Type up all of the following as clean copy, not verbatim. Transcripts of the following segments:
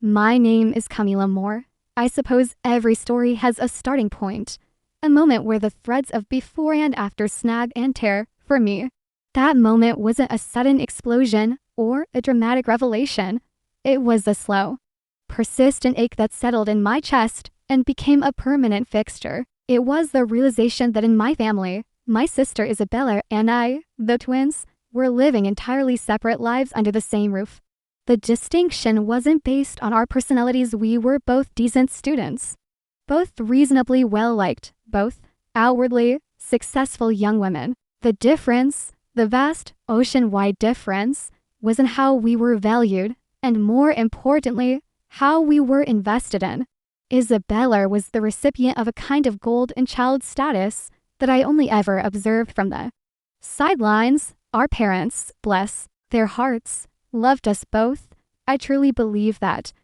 My name is Camila Moore. I suppose every story has a starting point, a moment where the threads of before and after snag and tear for me. That moment wasn't a sudden explosion or a dramatic revelation. It was a slow, persistent ache that settled in my chest and became a permanent fixture. It was the realization that in my family, my sister Isabella and I, the twins, were living entirely separate lives under the same roof. The distinction wasn't based on our personalities. We were both decent students, both reasonably well-liked, both outwardly successful young women. The difference, the vast ocean-wide difference, was in how we were valued and, more importantly, how we were invested in. Isabella was the recipient of a kind of golden child status that I only ever observed from the sidelines. Our parents, bless their hearts, loved us both. I truly believe that.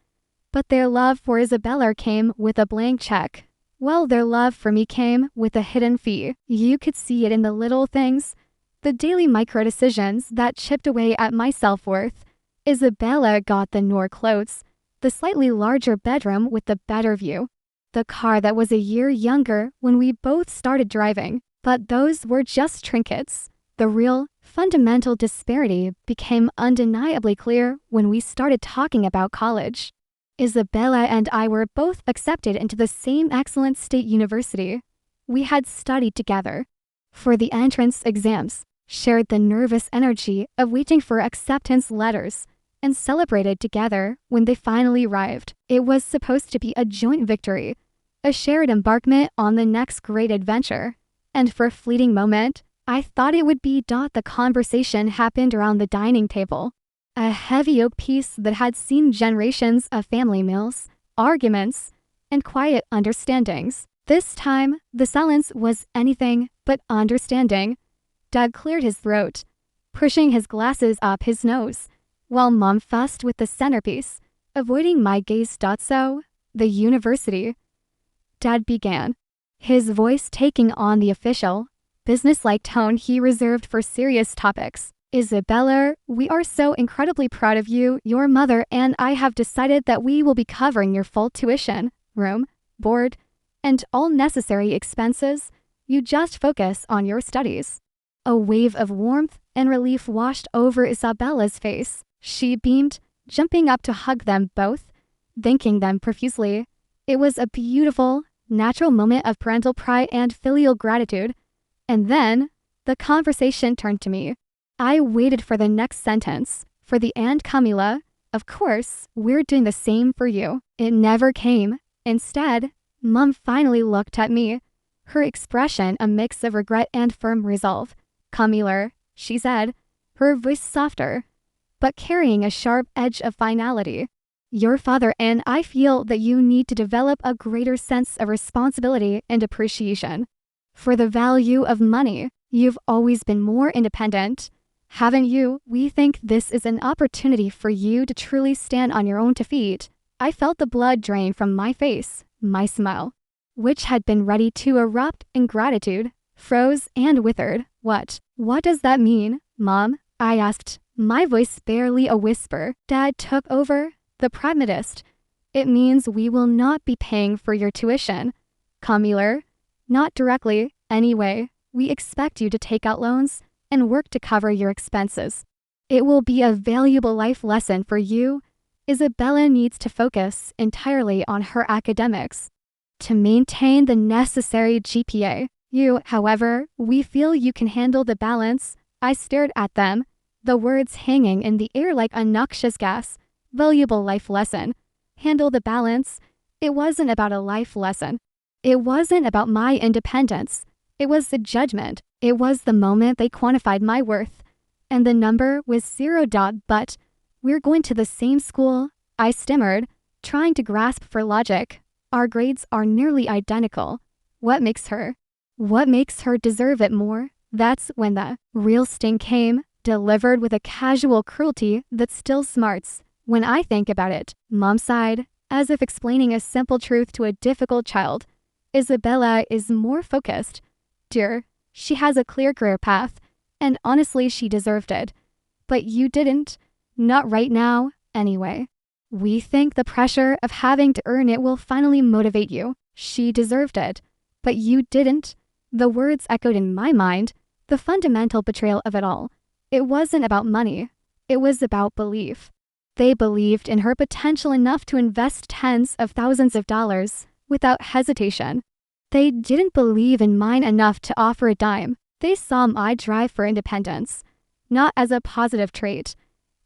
But their love for Isabella came with a blank check. Well, their love for me came with a hidden fee. You could see it in the little things, the daily micro-decisions that chipped away at my self-worth. Isabella got the Noor clothes, the slightly larger bedroom with the better view, the car that was a year younger when we both started driving. But those were just trinkets. The real, fundamental disparity became undeniably clear when we started talking about college. Isabella and I were both accepted into the same excellent state university. We had studied together for the entrance exams, shared the nervous energy of waiting for acceptance letters, and celebrated together when they finally arrived. It was supposed to be a joint victory, a shared embarkment on the next great adventure. And for a fleeting moment, I thought it would be. The conversation happened around the dining table, a heavy oak piece that had seen generations of family meals, arguments, and quiet understandings. This time, the silence was anything but understanding. Dad cleared his throat, pushing his glasses up his nose, while Mom fussed with the centerpiece, avoiding my gaze. So, the university. Dad began, his voice taking on the official, business-like tone he reserved for serious topics. Isabella, we are so incredibly proud of you. Your mother and I have decided that we will be covering your full tuition, room, board, and all necessary expenses. You just focus on your studies. A wave of warmth and relief washed over Isabella's face. She beamed, jumping up to hug them both, thanking them profusely. It was a beautiful, natural moment of parental pride and filial gratitude. And then, the conversation turned to me. I waited for the next sentence, for the "and Camila, of course, we're doing the same for you." It never came. Instead, Mom finally looked at me, her expression a mix of regret and firm resolve. "Camila," she said, her voice softer, but carrying a sharp edge of finality. "Your father and I feel that you need to develop a greater sense of responsibility and appreciation for the value of money. You've always been more independent, haven't you? We think this is an opportunity for you to truly stand on your own 2 feet." I felt the blood drain from my face. My smile, which had been ready to erupt in gratitude, froze and withered. What does that mean, Mom?" I asked, my voice barely a whisper. Dad took over, the pragmatist. "It means we will not be paying for your tuition, Camila. Not directly, anyway. We expect you to take out loans and work to cover your expenses. It will be a valuable life lesson for you. Isabella needs to focus entirely on her academics to maintain the necessary GPA. You, however, we feel you can handle the balance." I stared at them, the words hanging in the air like a noxious gas. Valuable life lesson. Handle the balance. It wasn't about a life lesson. It wasn't about my independence. It was the judgment. It was the moment they quantified my worth. And the number was 0. "But we're going to the same school," I stammered, trying to grasp for logic. "Our grades are nearly identical. What makes her deserve it more?" That's when the real sting came, delivered with a casual cruelty that still smarts when I think about it. Mom sighed, as if explaining a simple truth to a difficult child. "Isabella is more focused, dear. She has a clear career path, and honestly she deserved it. But you didn't. Not right now, anyway." We think the pressure of having to earn it will finally motivate you. She deserved it. But you didn't. The words echoed in my mind, the fundamental betrayal of it all. It wasn't about money. It was about belief. They believed in her potential enough to invest tens of thousands of dollars without hesitation. They didn't believe in mine enough to offer a dime. They saw my drive for independence, not as a positive trait,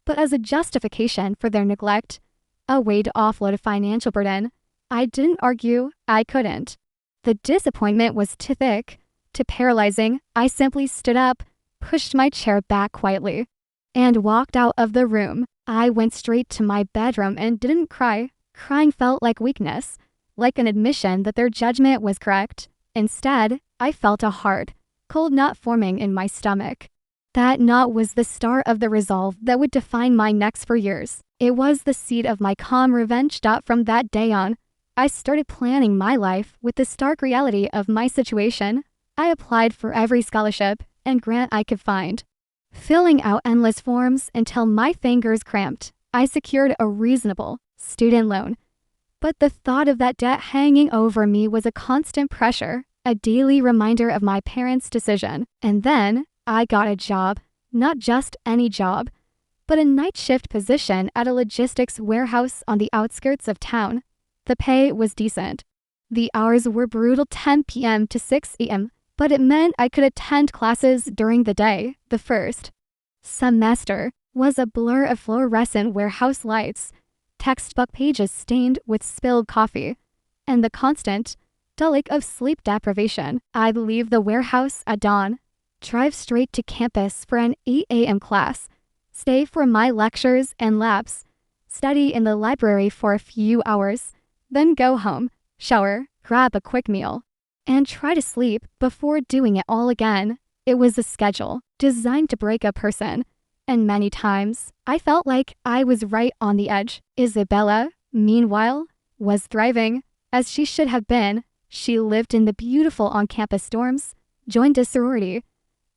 but as a justification for their neglect, a way to offload a financial burden. I didn't argue, I couldn't. The disappointment was too thick, too paralyzing. I simply stood up, pushed my chair back quietly, and walked out of the room. I went straight to my bedroom and didn't cry. Crying felt like weakness, like an admission that their judgment was correct. Instead, I felt a hard, cold knot forming in my stomach. That knot was the start of the resolve that would define my next 4 years. It was the seed of my calm revenge. From that day on, I started planning my life with the stark reality of my situation. I applied for every scholarship and grant I could find, filling out endless forms until my fingers cramped. I secured a reasonable student loan. But the thought of that debt hanging over me was a constant pressure, a daily reminder of my parents' decision. And then I got a job, not just any job, but a night shift position at a logistics warehouse on the outskirts of town. The pay was decent. The hours were brutal, 10 p.m. to 6 a.m., but it meant I could attend classes during the day. The first semester was a blur of fluorescent warehouse lights, textbook pages stained with spilled coffee, and the constant dull-ache of sleep deprivation. I'd leave the warehouse at dawn, drive straight to campus for an 8 a.m. class, stay for my lectures and labs, study in the library for a few hours, then go home, shower, grab a quick meal, and try to sleep before doing it all again. It was a schedule designed to break a person, and many times I felt like I was right on the edge. Isabella, meanwhile, was thriving, as she should have been. She lived in the beautiful on-campus dorms, joined a sorority,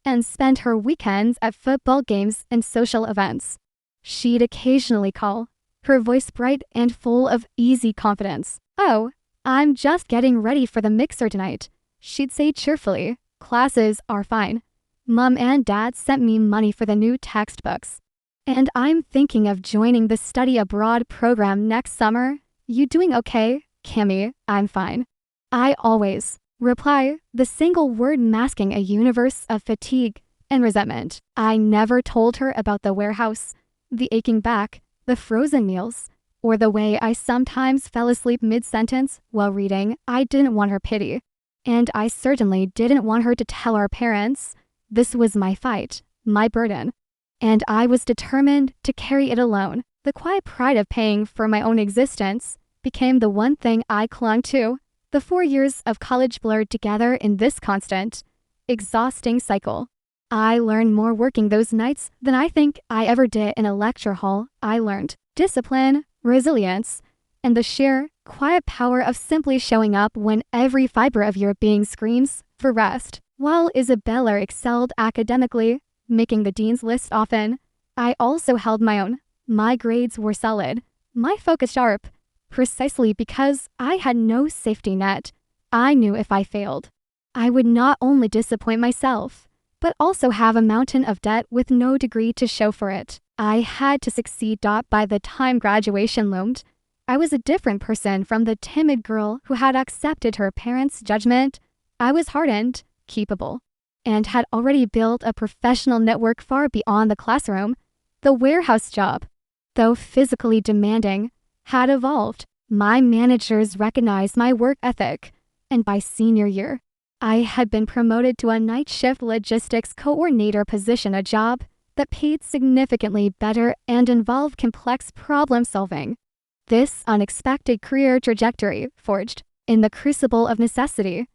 and spent her weekends at football games and social events. She'd occasionally call, her voice bright and full of easy confidence. "Oh, I'm just getting ready for the mixer tonight," she'd say cheerfully. "Classes are fine. Mom and Dad sent me money for the new textbooks, and I'm thinking of joining the study abroad program next summer. You doing okay, Cammy?" "I'm fine," I always reply, the single word masking a universe of fatigue and resentment. I never told her about the warehouse, the aching back, the frozen meals, or the way I sometimes fell asleep mid-sentence while reading. I didn't want her pity, and I certainly didn't want her to tell our parents. This was my fight, my burden, and I was determined to carry it alone. The quiet pride of paying for my own existence became the one thing I clung to. The 4 years of college blurred together in this constant, exhausting cycle. I learned more working those nights than I think I ever did in a lecture hall. I learned discipline, resilience, and the sheer, quiet power of simply showing up when every fiber of your being screams for rest. While Isabella excelled academically, making the dean's list often, I also held my own. My grades were solid, my focus sharp, precisely because I had no safety net. I knew if I failed, I would not only disappoint myself, but also have a mountain of debt with no degree to show for it. I had to succeed. By the time graduation loomed, I was a different person from the timid girl who had accepted her parents' judgment. I was hardened, capable, and had already built a professional network far beyond the classroom. The warehouse job, though physically demanding, had evolved. My managers recognized my work ethic, and by senior year, I had been promoted to a night shift logistics coordinator position, a job that paid significantly better and involved complex problem solving. This unexpected career trajectory, forged in the crucible of necessity,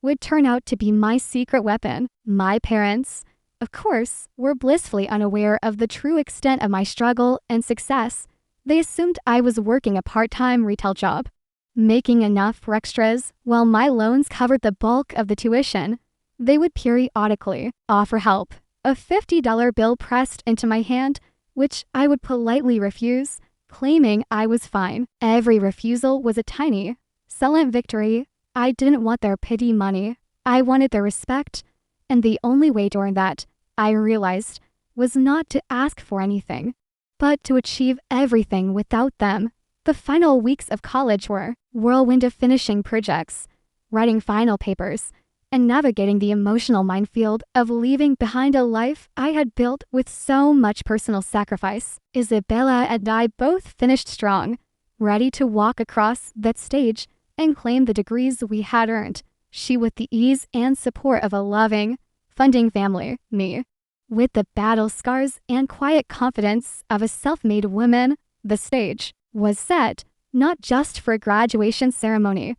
would turn out to be my secret weapon. My parents, of course, were blissfully unaware of the true extent of my struggle and success. They assumed I was working a part-time retail job, making enough for extras while my loans covered the bulk of the tuition. They would periodically offer help, a $50 bill pressed into my hand, which I would politely refuse. claiming I was fine. Every refusal was a tiny, silent victory. I didn't want their pity money. I wanted their respect. And the only way to earn that, I realized, was not to ask for anything, but to achieve everything without them. The final weeks of college were whirlwind of finishing projects, writing final papers, and navigating the emotional minefield of leaving behind a life I had built with so much personal sacrifice. Isabella and I both finished strong, ready to walk across that stage and claim the degrees we had earned. She with the ease and support of a loving, funding family, me with the battle scars and quiet confidence of a self-made woman. The stage was set not just for a graduation ceremony,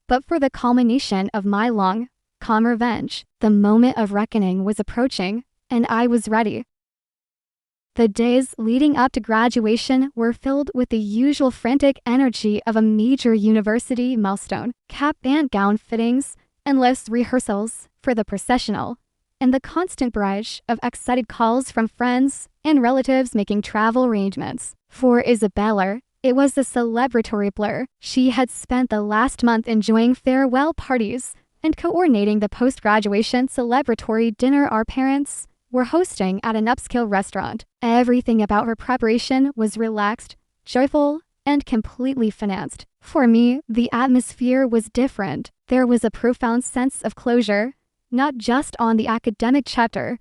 but for the culmination of my long, calm revenge. The moment of reckoning was approaching, and I was ready. The days leading up to graduation were filled with the usual frantic energy of a major university milestone: cap and gown fittings, endless rehearsals for the processional, and the constant barrage of excited calls from friends and relatives making travel arrangements. For Isabella, it was the celebratory blur. She had spent the last month enjoying farewell parties and coordinating the post-graduation celebratory dinner our parents were hosting at an upscale restaurant. Everything about her preparation was relaxed, joyful, and completely financed. For me, the atmosphere was different. There was a profound sense of closure, not just on the academic chapter,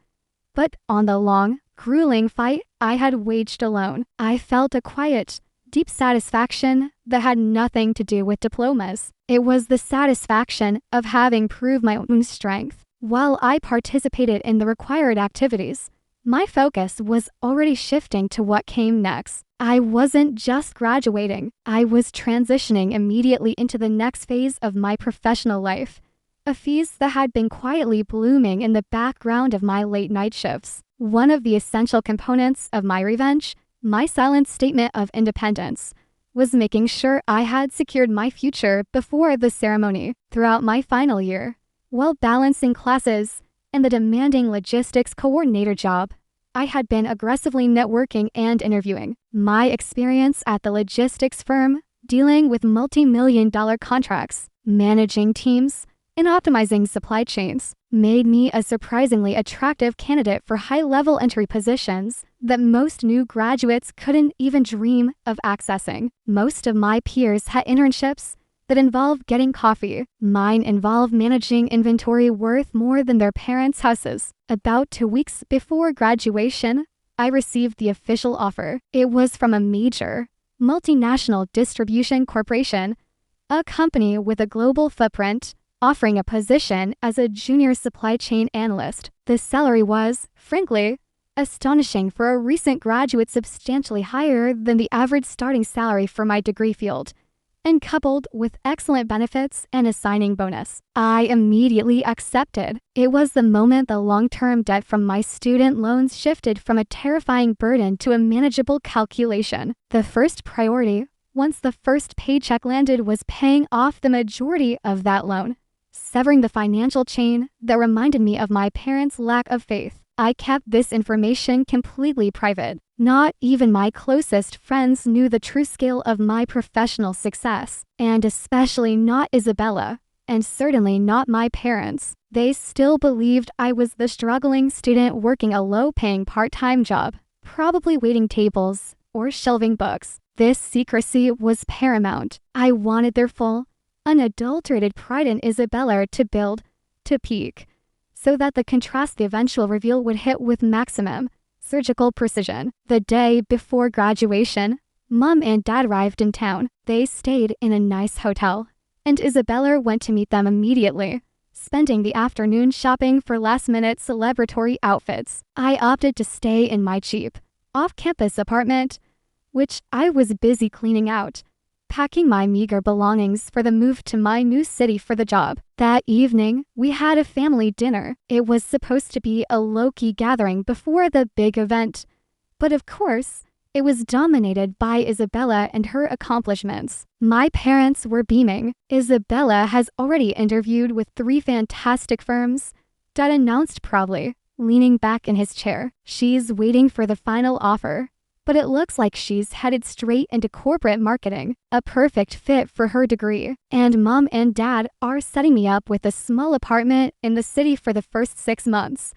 but on the long, grueling fight I had waged alone. I felt a quiet, deep satisfaction that had nothing to do with diplomas. It was the satisfaction of having proved my own strength. While I participated in the required activities, my focus was already shifting to what came next. I wasn't just graduating, I was transitioning immediately into the next phase of my professional life, a phase that had been quietly blooming in the background of my late night shifts. One of the essential components of my revenge, my silent statement of independence, was making sure I had secured my future before the ceremony. Throughout my final year, while balancing classes and the demanding logistics coordinator job, I had been aggressively networking and interviewing. My experience at the logistics firm, dealing with multi-million-dollar contracts, managing teams, and optimizing supply chains, made me a surprisingly attractive candidate for high-level entry positions that most new graduates couldn't even dream of accessing. Most of my peers had internships that involved getting coffee. Mine involved managing inventory worth more than their parents' houses. About 2 weeks before graduation, I received the official offer. It was from a major, multinational distribution corporation, a company with a global footprint, offering a position as a junior supply chain analyst. The salary was, frankly, astonishing for a recent graduate, substantially higher than the average starting salary for my degree field, and coupled with excellent benefits and a signing bonus. I immediately accepted. It was the moment the long-term debt from my student loans shifted from a terrifying burden to a manageable calculation. The first priority, once the first paycheck landed, was paying off the majority of that loan, severing the financial chain that reminded me of my parents' lack of faith. I kept this information completely private. Not even my closest friends knew the true scale of my professional success, and especially not Isabella, and certainly not my parents. They still believed I was the struggling student working a low-paying part-time job, probably waiting tables or shelving books. This secrecy was paramount. I wanted their full, unadulterated pride in Isabella to build, to peak, so that the contrast the eventual reveal would hit with maximum surgical precision. The day before graduation, Mom and Dad arrived in town. They stayed in a nice hotel, and Isabella went to meet them immediately, spending the afternoon shopping for last-minute celebratory outfits. I opted to stay in my cheap, off-campus apartment, which I was busy cleaning out, packing my meager belongings for the move to my new city for the job. That evening, we had a family dinner. It was supposed to be a low-key gathering before the big event, but of course, it was dominated by Isabella and her accomplishments. My parents were beaming. Isabella has already interviewed with 3 fantastic firms, Dad announced proudly, leaning back in his chair. She's waiting for the final offer. but it looks like she's headed straight into corporate marketing, a perfect fit for her degree. And mom and dad are setting me up with a small apartment in the city for the first 6 months,"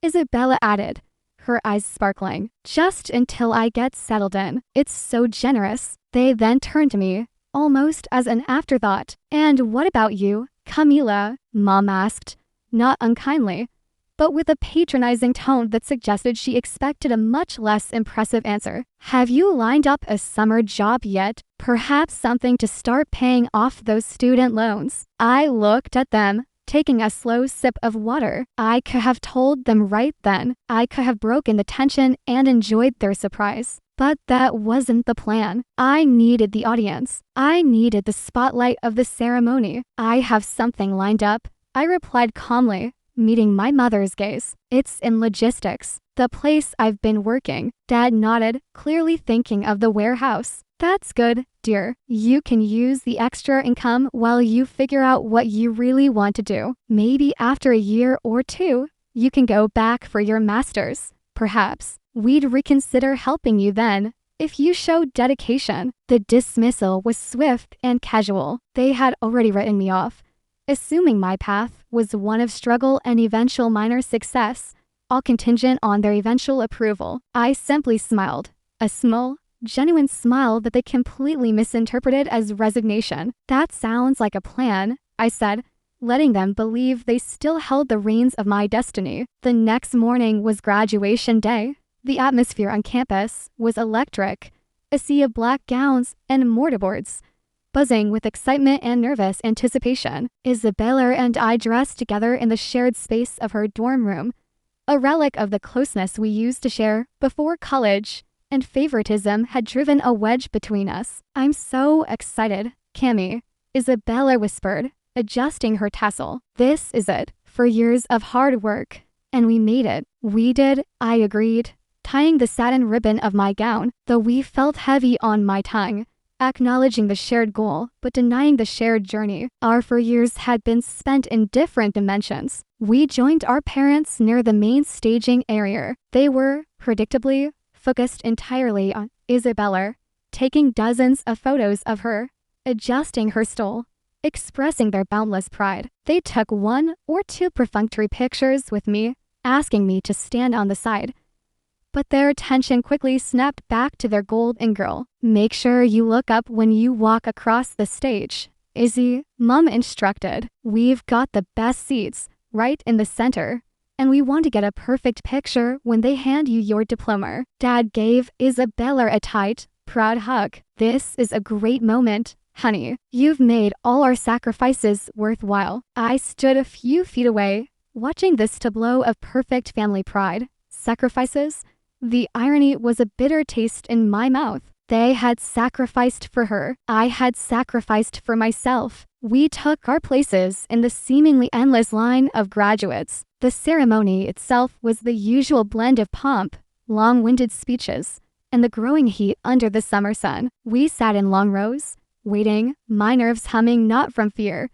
Isabella added, her eyes sparkling. "Just until I get settled in. It's so generous." They then turned to me, almost as an afterthought. "And what about you, Camila?" Mom asked, not unkindly, but with a patronizing tone that suggested she expected a much less impressive answer. "Have you lined up a summer job yet? Perhaps something to start paying off those student loans?" I looked at them, taking a slow sip of water. I could have told them right then. I could have broken the tension and enjoyed their surprise. But that wasn't the plan. I needed the audience. I needed the spotlight of the ceremony. "I have something lined up," I replied calmly, meeting my mother's gaze. "It's in logistics, the place I've been working." Dad nodded, clearly thinking of the warehouse. "That's good, dear. You can use the extra income while you figure out what you really want to do. Maybe after a year or two, you can go back for your master's. Perhaps we'd reconsider helping you then, if you showed dedication." The dismissal was swift and casual. They had already written me off, assuming my path was one of struggle and eventual minor success, all contingent on their eventual approval. I simply smiled, a small, genuine smile that they completely misinterpreted as resignation. "That sounds like a plan," I said, letting them believe they still held the reins of my destiny. The next morning was graduation day. The atmosphere on campus was electric, a sea of black gowns and mortarboards, buzzing with excitement and nervous anticipation. Isabella and I dressed together in the shared space of her dorm room, a relic of the closeness we used to share before college, and favoritism had driven a wedge between us. "I'm so excited, Cammy," Isabella whispered, adjusting her tassel. "This is it, for years of hard work. And we made it." "We did," I agreed, tying the satin ribbon of my gown, though we felt heavy on my tongue, acknowledging the shared goal, but denying the shared journey. Our 4 years had been spent in different dimensions. We joined our parents near the main staging area. They were, predictably, focused entirely on Isabella, taking dozens of photos of her, adjusting her stole, expressing their boundless pride. They took 1 or 2 perfunctory pictures with me, asking me to stand on the side. But their attention quickly snapped back to their golden girl. "Make sure you look up when you walk across the stage, Izzy," Mom instructed. "We've got the best seats, right in the center, and we want to get a perfect picture when they hand you your diploma." Dad gave Isabella a tight, proud hug. "This is a great moment, honey. You've made all our sacrifices worthwhile." I stood a few feet away, watching this tableau of perfect family pride. Sacrifices? The irony was a bitter taste in my mouth. They had sacrificed for her. I had sacrificed for myself. We took our places in the seemingly endless line of graduates. The ceremony itself was the usual blend of pomp, long-winded speeches, and the growing heat under the summer sun. We sat in long rows, waiting, my nerves humming not from fear,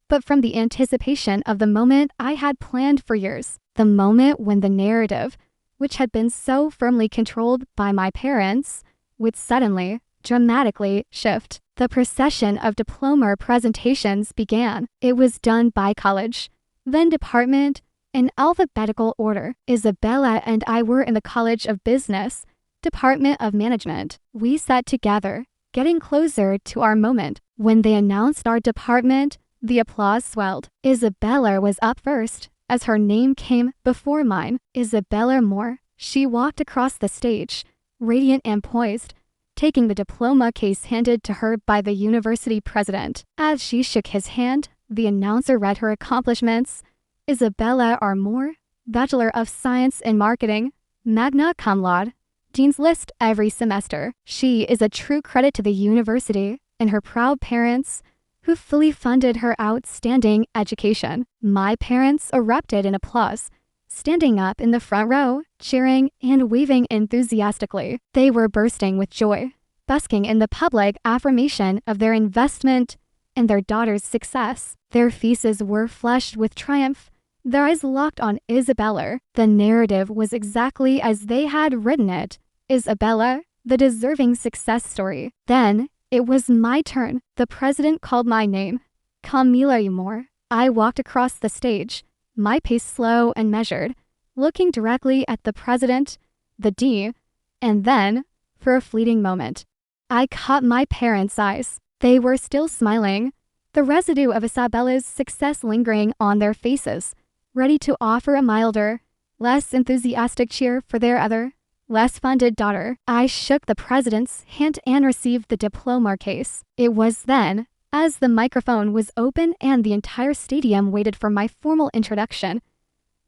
but from the anticipation of the moment I had planned for years. The moment when the narrative, which had been so firmly controlled by my parents, would suddenly, dramatically shift. The procession of diploma presentations began. It was done by college, then department, in alphabetical order. Isabella and I were in the College of Business, Department of Management. We sat together, getting closer to our moment. When they announced our department, the applause swelled. Isabella was up first, as her name came before mine. Isabella Moore. She walked across the stage, radiant and poised, taking the diploma case handed to her by the university president. As she shook his hand, the announcer read her accomplishments. Isabella R. Moore, Bachelor of Science in Marketing, magna cum laude, Dean's List every semester. She is a true credit to the university and her proud parents, who fully funded her outstanding education. My parents erupted in applause, standing up in the front row, cheering and waving enthusiastically. They were bursting with joy, basking in the public affirmation of their investment and their daughter's success. Their faces were flushed with triumph, their eyes locked on Isabella. The narrative was exactly as they had written it. Isabella, the deserving success story. Then, it was my turn. The president called my name. Camila Moore. I walked across the stage, my pace slow and measured, looking directly at the president, the D, and then, for a fleeting moment, I caught my parents' eyes. They were still smiling, the residue of Isabella's success lingering on their faces, ready to offer a milder, less enthusiastic cheer for their other, less funded daughter. I shook the president's hand and received the diploma case. It was then, as the microphone was open and the entire stadium waited for my formal introduction,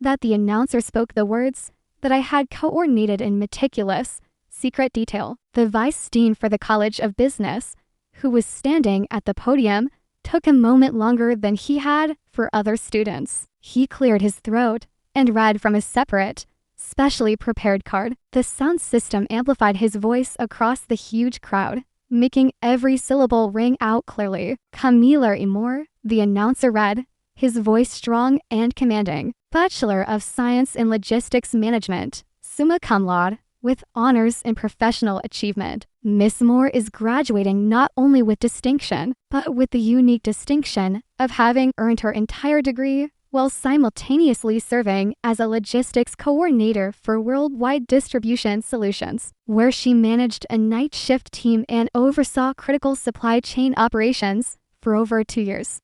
that the announcer spoke the words that I had coordinated in meticulous, secret detail. The vice dean for the College of Business, who was standing at the podium, took a moment longer than he had for other students. He cleared his throat and read from a separate, specially prepared card. The sound system amplified his voice across the huge crowd, making every syllable ring out clearly. Camila Moore, the announcer read, his voice strong and commanding. Bachelor of Science in Logistics Management, summa cum laude, with honors in professional achievement. Miss Moore is graduating not only with distinction, but with the unique distinction of having earned her entire degree while simultaneously serving as a logistics coordinator for Worldwide Distribution Solutions, where she managed a night shift team and oversaw critical supply chain operations for over 2 years.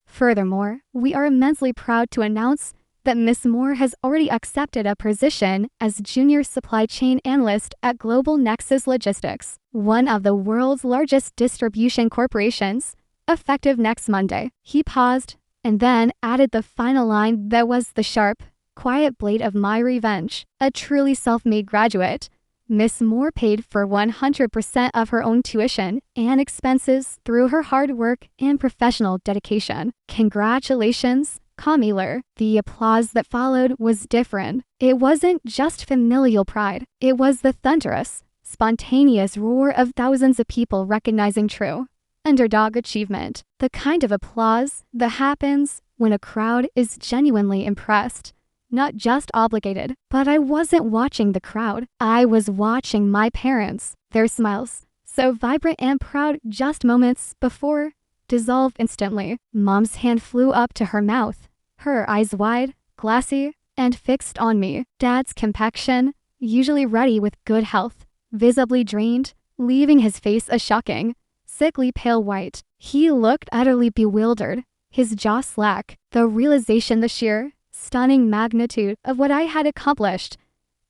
Furthermore, we are immensely proud to announce that Miss Moore has already accepted a position as Junior Supply Chain Analyst at Global Nexus Logistics, one of the world's largest distribution corporations, effective next Monday. He paused and then added the final line that was the sharp, quiet blade of my revenge. A truly self-made graduate, Miss Moore paid for 100% of her own tuition and expenses through her hard work and professional dedication. Congratulations, Camila. The applause that followed was different. It wasn't just familial pride. It was the thunderous, spontaneous roar of thousands of people recognizing true underdog achievement. The kind of applause that happens when a crowd is genuinely impressed, not just obligated. But I wasn't watching the crowd. I was watching my parents. Their smiles, so vibrant and proud just moments before, dissolved instantly. Mom's hand flew up to her mouth, her eyes wide, glassy, and fixed on me. Dad's complexion, usually ruddy with good health, visibly drained, leaving his face a shocking, sickly pale white. He looked utterly bewildered, his jaw slack. The realization, the sheer, stunning magnitude of what I had accomplished,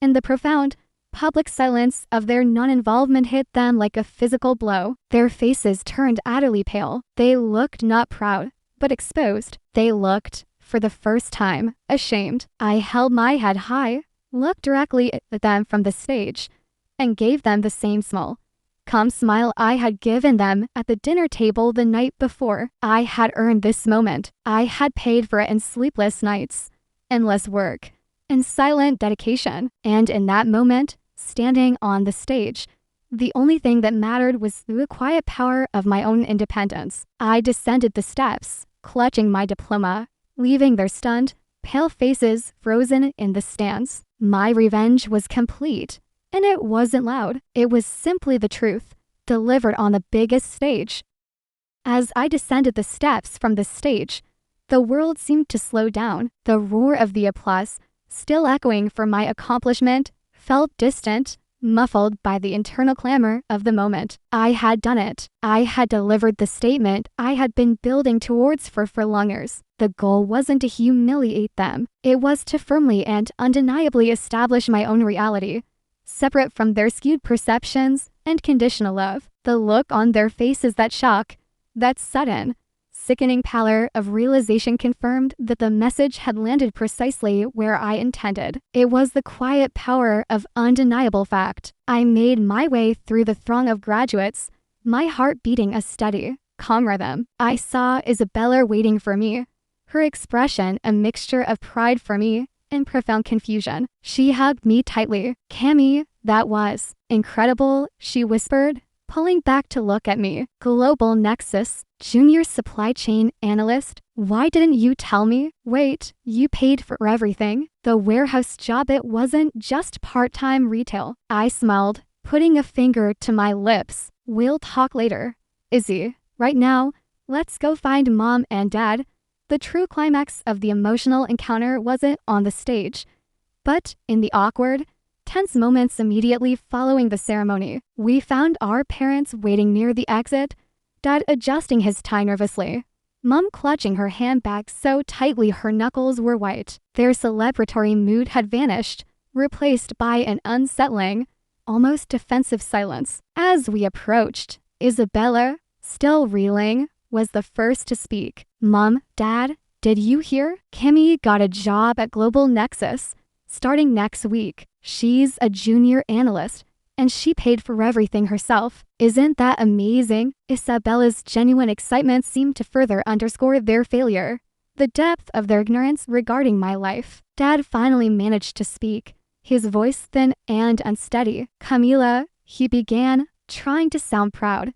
and the profound, public silence of their non-involvement hit them like a physical blow. Their faces turned utterly pale. They looked not proud, but exposed. They looked, for the first time, ashamed. I held my head high, looked directly at them from the stage, and gave them the same small, calm smile I had given them at the dinner table the night before. I had earned this moment. I had paid for it in sleepless nights, endless work, and silent dedication. And in that moment, standing on the stage, the only thing that mattered was the quiet power of my own independence. I descended the steps, clutching my diploma, leaving their stunned, pale faces frozen in the stands. My revenge was complete, and it wasn't loud. It was simply the truth, delivered on the biggest stage. As I descended the steps from the stage, the world seemed to slow down. The roar of the applause, still echoing for my accomplishment, felt distant, muffled by the internal clamor of the moment. I had done it. I had delivered the statement I had been building towards for long years. The goal wasn't to humiliate them. It was to firmly and undeniably establish my own reality, separate from their skewed perceptions and conditional love. The look on their faces, that shock, that sudden, sickening pallor of realization confirmed that the message had landed precisely where I intended. It was the quiet power of undeniable fact. I made my way through the throng of graduates, my heart beating a steady, calm rhythm. I saw Isabella waiting for me, her expression a mixture of pride for me and profound confusion. She hugged me tightly. "Cammy, that was incredible," she whispered, pulling back to look at me. Global Nexus, Junior Supply Chain Analyst. Why didn't you tell me? Wait, you paid for everything? The warehouse job, it wasn't just part-time retail. I smiled, putting a finger to my lips. We'll talk later. Izzy, right now, let's go find Mom and Dad. The true climax of the emotional encounter wasn't on the stage, but in the awkward, tense moments immediately following the ceremony. We found our parents waiting near the exit, Dad adjusting his tie nervously, Mom clutching her handbag so tightly her knuckles were white. Their celebratory mood had vanished, replaced by an unsettling, almost defensive silence. As we approached, Isabella, still reeling, was the first to speak. Mom, Dad, did you hear? Kimmy got a job at Global Nexus, starting next week. She's a junior analyst, and she paid for everything herself. Isn't that amazing? Isabella's genuine excitement seemed to further underscore their failure, the depth of their ignorance regarding my life. Dad finally managed to speak, his voice thin and unsteady. Camila, he began, trying to sound proud,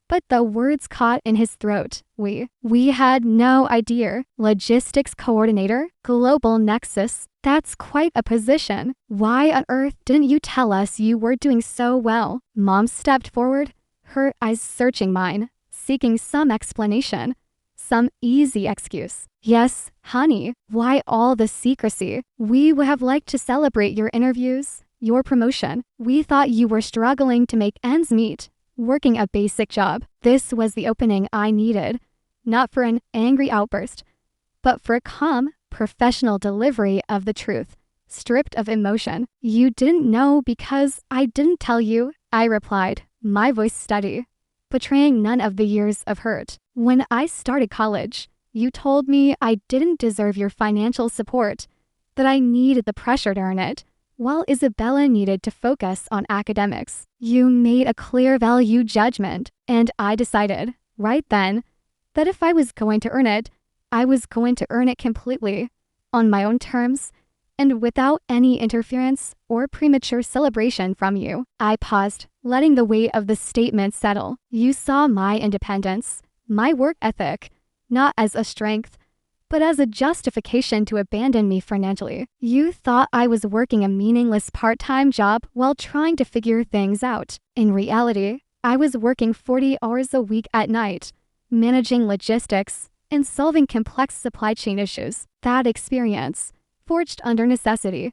but the words caught in his throat. We had no idea. Logistics coordinator, Global Nexus. That's quite a position. Why on earth didn't you tell us you were doing so well? Mom stepped forward, her eyes searching mine, seeking some explanation, some easy excuse. Yes, honey, why all the secrecy? We would have liked to celebrate your interviews, your promotion. We thought you were struggling to make ends meet, working a basic job. This was the opening I needed, not for an angry outburst, but for a calm, professional delivery of the truth, stripped of emotion. You didn't know because I didn't tell you, I replied, my voice steady, betraying none of the years of hurt. When I started college, you told me I didn't deserve your financial support, that I needed the pressure to earn it, while Isabella needed to focus on academics. You made a clear value judgment, and I decided, right then, that if I was going to earn it, I was going to earn it completely, on my own terms, and without any interference or premature celebration from you. I paused, letting the weight of the statement settle. You saw my independence, my work ethic, not as a strength, but as a justification to abandon me financially. You thought I was working a meaningless part-time job while trying to figure things out. In reality, I was working 40 hours a week at night, managing logistics, and solving complex supply chain issues. That experience, forged under necessity,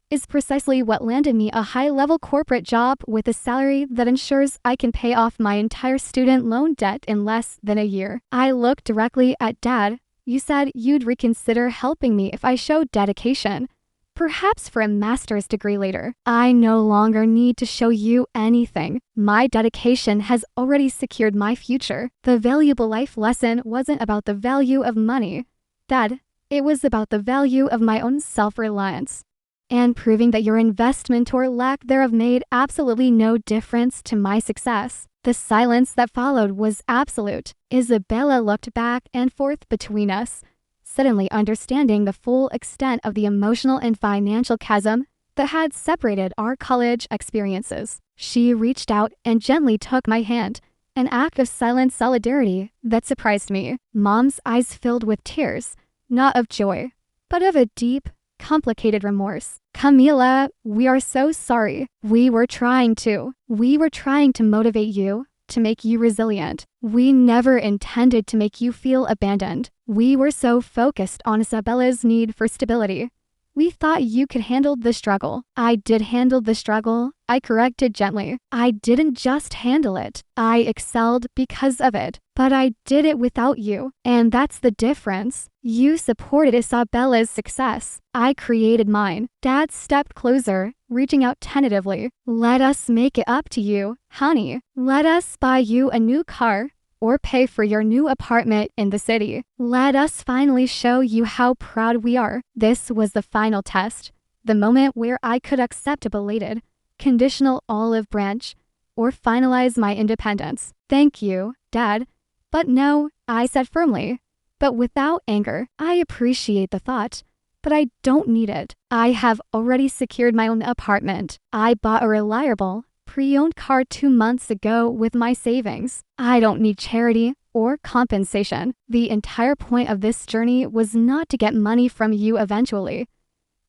is precisely what landed me a high-level corporate job with a salary that ensures I can pay off my entire student loan debt in less than a year. I looked directly at Dad. You said you'd reconsider helping me if I showed dedication, perhaps for a master's degree later. I no longer need to show you anything. My dedication has already secured my future. The valuable life lesson wasn't about the value of money, Dad. It was about the value of my own self-reliance, and proving that your investment or lack thereof made absolutely no difference to my success. The silence that followed was absolute. Isabella looked back and forth between us, suddenly understanding the full extent of the emotional and financial chasm that had separated our college experiences. She reached out and gently took my hand, an act of silent solidarity that surprised me. Mom's eyes filled with tears, not of joy, but of a deep, complicated remorse. Camila, we are so sorry. We were trying to motivate you, to make you resilient. We never intended to make you feel abandoned. We were so focused on Isabella's need for stability. We thought you could handle the struggle. I did handle the struggle, I corrected gently. I didn't just handle it. I excelled because of it. But I did it without you. And that's the difference. You supported Isabella's success. I created mine. Dad stepped closer, reaching out tentatively. Let us make it up to you, honey. Let us buy you a new car, or pay for your new apartment in the city. Let us finally show you how proud we are. This was the final test, the moment where I could accept a belated, conditional olive branch, or finalize my independence. Thank you, Dad. But no, I said firmly, but without anger. I appreciate the thought, but I don't need it. I have already secured my own apartment. I bought a reliable, pre-owned car 2 months ago with my savings. I don't need charity or compensation. The entire point of this journey was not to get money from you eventually,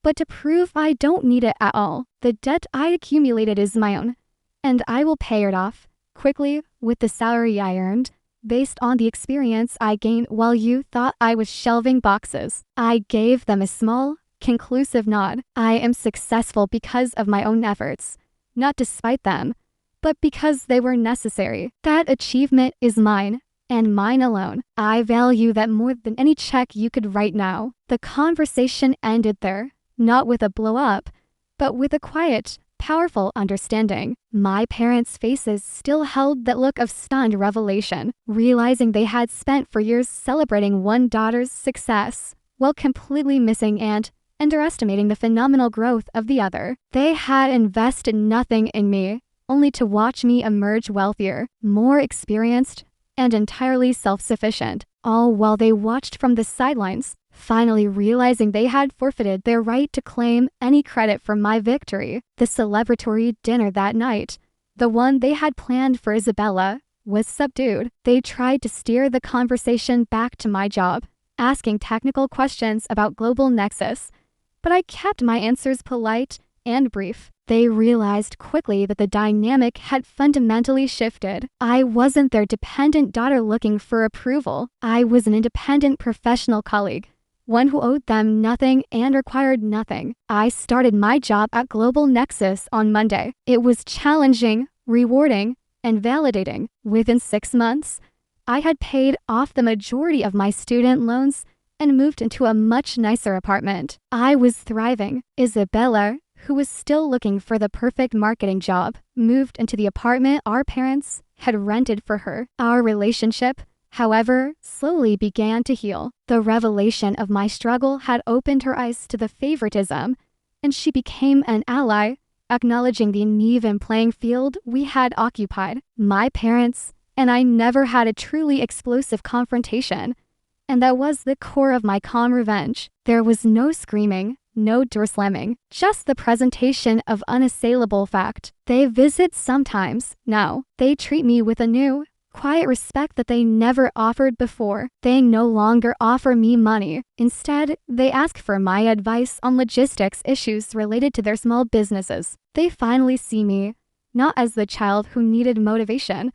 but to prove I don't need it at all. The debt I accumulated is my own, and I will pay it off quickly with the salary I earned, based on the experience I gained while you thought I was shelving boxes. I gave them a small, conclusive nod. I am successful because of my own efforts, not despite them, but because they were necessary. That achievement is mine, and mine alone. I value that more than any check you could write now. The conversation ended there, not with a blow up, but with a quiet, powerful understanding. My parents' faces still held that look of stunned revelation, realizing they had spent for years celebrating one daughter's success, while completely missing and underestimating the phenomenal growth of the other. They had invested nothing in me, only to watch me emerge wealthier, more experienced, and entirely self-sufficient, all while they watched from the sidelines, finally realizing they had forfeited their right to claim any credit for my victory. The celebratory dinner that night, the one they had planned for Isabella, was subdued. They tried to steer the conversation back to my job, asking technical questions about Global Nexus, but I kept my answers polite and brief. They realized quickly that the dynamic had fundamentally shifted. I wasn't their dependent daughter looking for approval. I was an independent professional colleague, one who owed them nothing and required nothing. I started my job at Global Nexus on Monday. It was challenging, rewarding, and validating. Within 6 months, I had paid off the majority of my student loans and moved into a much nicer apartment. I was thriving. Isabella, who was still looking for the perfect marketing job, moved into the apartment our parents had rented for her. Our relationship, however, slowly began to heal. The revelation of my struggle had opened her eyes to the favoritism, and she became an ally, acknowledging the uneven playing field we had occupied. My parents and I never had a truly explosive confrontation, and that was the core of my calm revenge. There was no screaming, no door slamming, just the presentation of unassailable fact. They visit sometimes. Now, they treat me with a new, quiet respect that they never offered before. They no longer offer me money. Instead, they ask for my advice on logistics issues related to their small businesses. They finally see me, not as the child who needed motivation,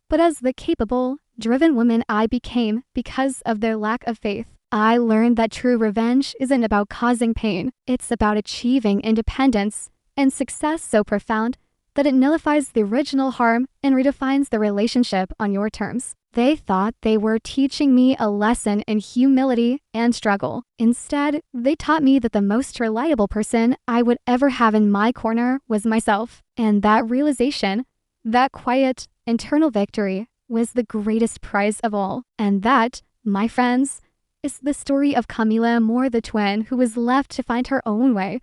but as the capable, driven woman I became because of their lack of faith. I learned that true revenge isn't about causing pain. It's about achieving independence and success so profound that it nullifies the original harm and redefines the relationship on your terms. They thought they were teaching me a lesson in humility and struggle. Instead, they taught me that the most reliable person I would ever have in my corner was myself. And that realization, that quiet, internal victory, was the greatest prize of all. And that, my friends, is the story of Camila Moore, the twin who was left to find her own way,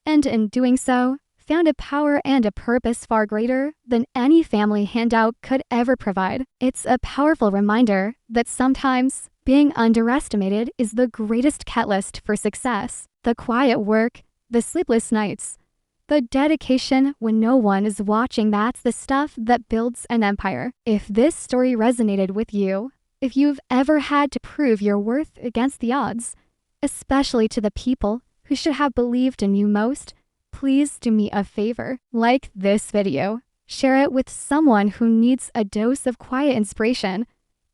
and in doing so, found a power and a purpose far greater than any family handout could ever provide. It's a powerful reminder that sometimes being underestimated is the greatest catalyst for success. The quiet work, the sleepless nights, the dedication when no one is watching, that's the stuff that builds an empire. If this story resonated with you, if you've ever had to prove your worth against the odds, especially to the people who should have believed in you most, please do me a favor. Like this video, share it with someone who needs a dose of quiet inspiration,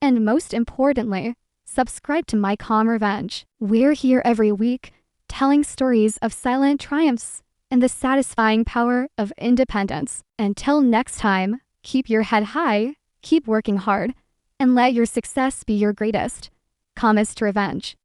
and most importantly, subscribe to My Calm Revenge. We're here every week, telling stories of silent triumphs and the satisfying power of independence. Until next time, keep your head high, keep working hard, and let your success be your greatest, calmest revenge.